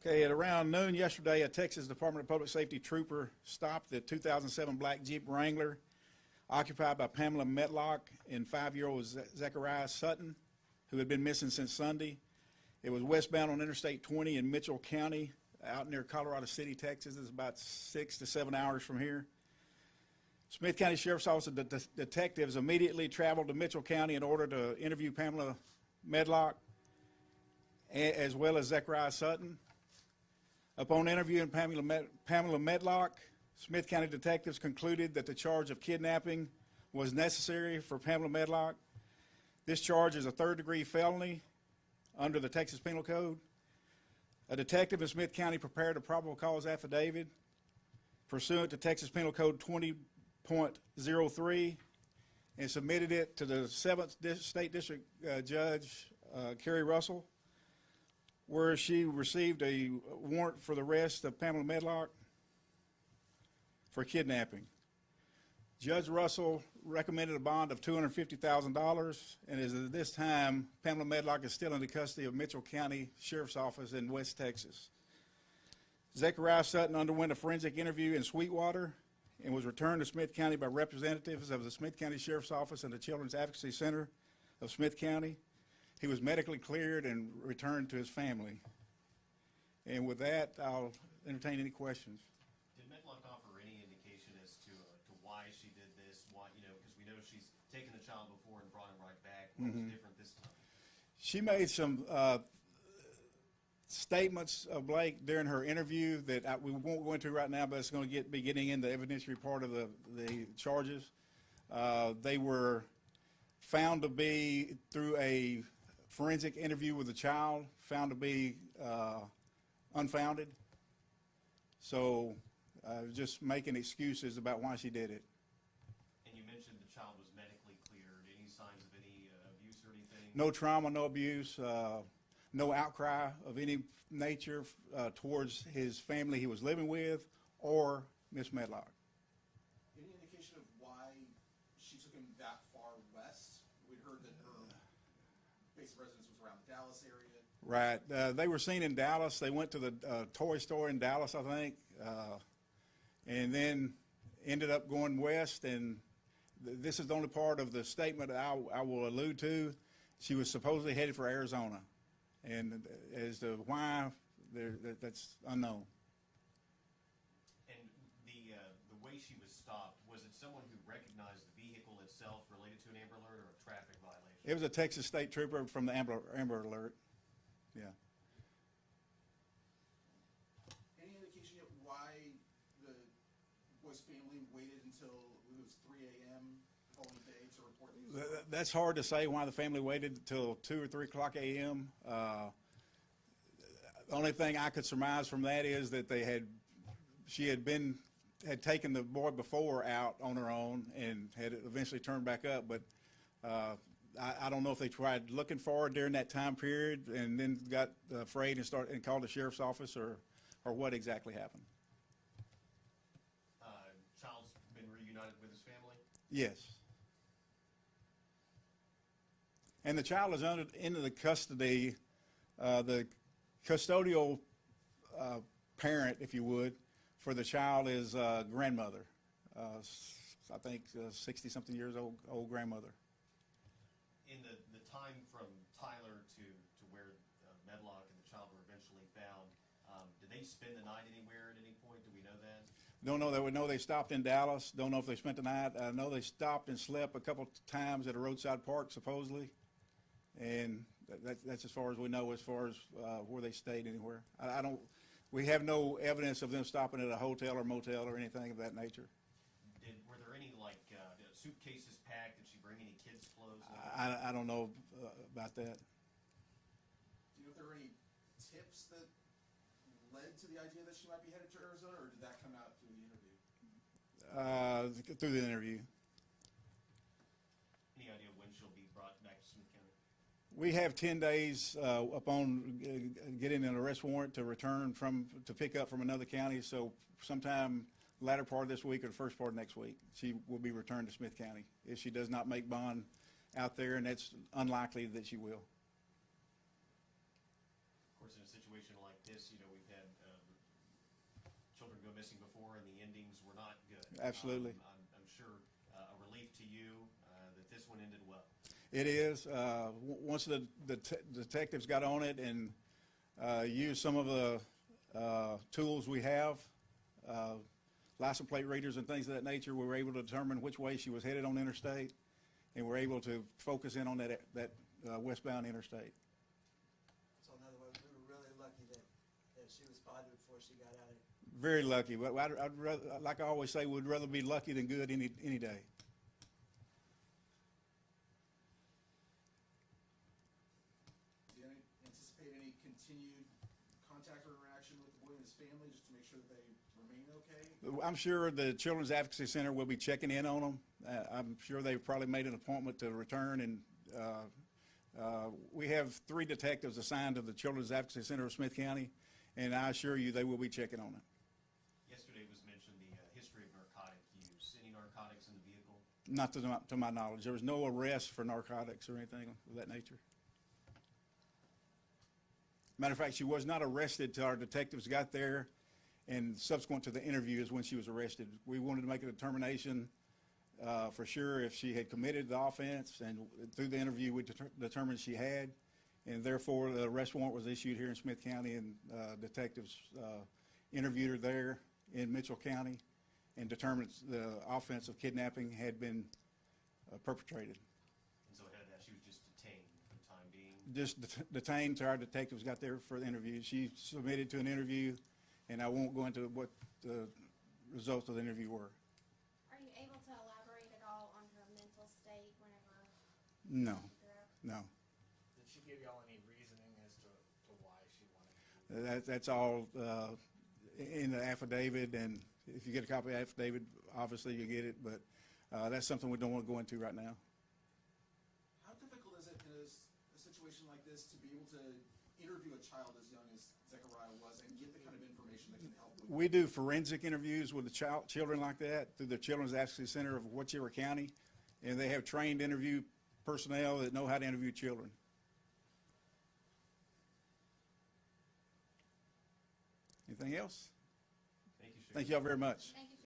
Okay, at around noon yesterday, a Texas Department of Public Safety trooper stopped the 2007 black Jeep Wrangler occupied by Pamela Metlock and 5-year-old Zachariah Sutton, who had been missing since Sunday. It was westbound on Interstate 20 in Mitchell County, out near Colorado City, Texas. It's about 6 to 7 hours from here. Smith County Sheriff's Office detectives immediately traveled to Mitchell County in order to interview Pamela Medlock as well as Zachariah Sutton. Upon interviewing Pamela Medlock, Smith County detectives concluded that the charge of kidnapping was necessary for Pamela Medlock. This charge is a third-degree felony under the Texas Penal Code. A detective in Smith County prepared a probable cause affidavit pursuant to Texas Penal Code 20.03 and submitted it to the 7th State District Judge, Carrie Russell, where she received a warrant for the arrest of Pamela Medlock for kidnapping. Judge Russell recommended a bond of $250,000, and as of this time, Pamela Medlock is still in the custody of Mitchell County Sheriff's Office in West Texas. Zachariah Sutton underwent a forensic interview in Sweetwater and was returned to Smith County by representatives of the Smith County Sheriff's Office and the Children's Advocacy Center of Smith County. He was medically cleared and returned to his family. And with that, I'll entertain any questions. Did Medlock offer any indication as to why she did this? Why, because we know she's taken the child before and brought him right back. What was different this time? She made some statements of Blake during her interview that we won't go into right now, but it's going to be getting in the evidentiary part of the charges. They were found to be, through a forensic interview with the child, found to be unfounded. So just making excuses about why she did it. And you mentioned the child was medically cleared. Any signs of any abuse or anything? No trauma, no abuse, no outcry of any nature towards his family he was living with or Miss Medlock. Any indication of why she took him that far west? We'd heard that her base of residence was around the Dallas area. Right. They were seen in Dallas. They went to the toy store in Dallas, I think, and then ended up going west. And this is the only part of the statement I will allude to. She was supposedly headed for Arizona. And as to why, that's unknown. And the way she was stopped, was it someone who recognized the vehicle itself related to an Amber Alert or a traffic violation? It was a Texas State trooper from the Amber Alert. Yeah. Any indication yet why the boy's family waited until it was 3 a.m. the following day to report this? That's hard to say why the family waited until 2 or 3 o'clock a.m. The only thing I could surmise from that is that she had taken the boy before out on her own and had eventually turned back up. But I don't know if they tried looking for her during that time period and then got afraid and called the sheriff's office or what exactly happened. Child's been reunited with his family? Yes. And the child is into the custody, the custodial parent, if you would, for the child is grandmother. I think 60-something years old grandmother. In the time from Tyler to where Medlock and the child were eventually found, did they spend the night anywhere at any point? Do we know that? Don't know. We know they stopped in Dallas. Don't know if they spent the night. I know they stopped and slept a couple times at a roadside park, supposedly. And that's as far as we know as far as where they stayed anywhere. We have no evidence of them stopping at a hotel or motel or anything of that nature. Were there any suitcases packed? Did she bring any kids' clothes? I don't know about that. Do you know if there were any tips that led to the idea that she might be headed to Arizona, or did that come out through the interview? Through the interview. Any idea when she'll be brought back to Smith County? We have 10 days upon getting an arrest warrant to pick up from another county. So sometime latter part of this week or the first part of next week, she will be returned to Smith County if she does not make bond out there, and that's unlikely that she will. Of course, course, in a situation like this, you know, we've had children go missing before, and the endings were not good. Absolutely. I'm sure a relief to you that this one ended well. It is. Once the detectives got on it and used some of the tools we have, license plate readers and things of that nature, we were able to determine which way she was headed on interstate, and we're able to focus in on that westbound interstate. So in other words, we were really lucky that she was spotted before she got out of it. Very lucky. But I'd rather, like I always say, we'd rather be lucky than good any day. Do you anticipate any continued contact or interaction with the boy and his family just to make sure that they remain okay? I'm sure the Children's Advocacy Center will be checking in on them. I'm sure they've probably made an appointment to return, and we have 3 detectives assigned to the Children's Advocacy Center of Smith County, and I assure you they will be checking on it. Yesterday was mentioned the history of narcotic use. Any narcotics in the vehicle? Not to my knowledge. There was no arrest for narcotics or anything of that nature. Matter of fact, she was not arrested till our detectives got there, and subsequent to the interview is when she was arrested. We wanted to make a determination for sure if she had committed the offense, and through the interview we determined she had, and therefore the arrest warrant was issued here in Smith County, and detectives interviewed her there in Mitchell County and determined the offense of kidnapping had been perpetrated. And so ahead of that, she was just detained for the time being? Just detained till our detectives got there for the interview. She submitted to an interview, and I won't go into what the results of the interview were. Are you able to elaborate at all on her mental state whenever? No, no. Did she give y'all any reasoning as to why she wanted to? That's all in the affidavit, and if you get a copy of the affidavit, obviously you get it, but that's something we don't want to go into right now. How difficult is it in a situation like this to be able to interview a child as young as Zechariah was and get the kind of information that can help with? We do forensic interviews with the children like that through the Children's Advocacy Center of whichever county, and they have trained interview personnel that know how to interview children. Anything else? Thank you, Sheriff. Thank you all very much. Thank you.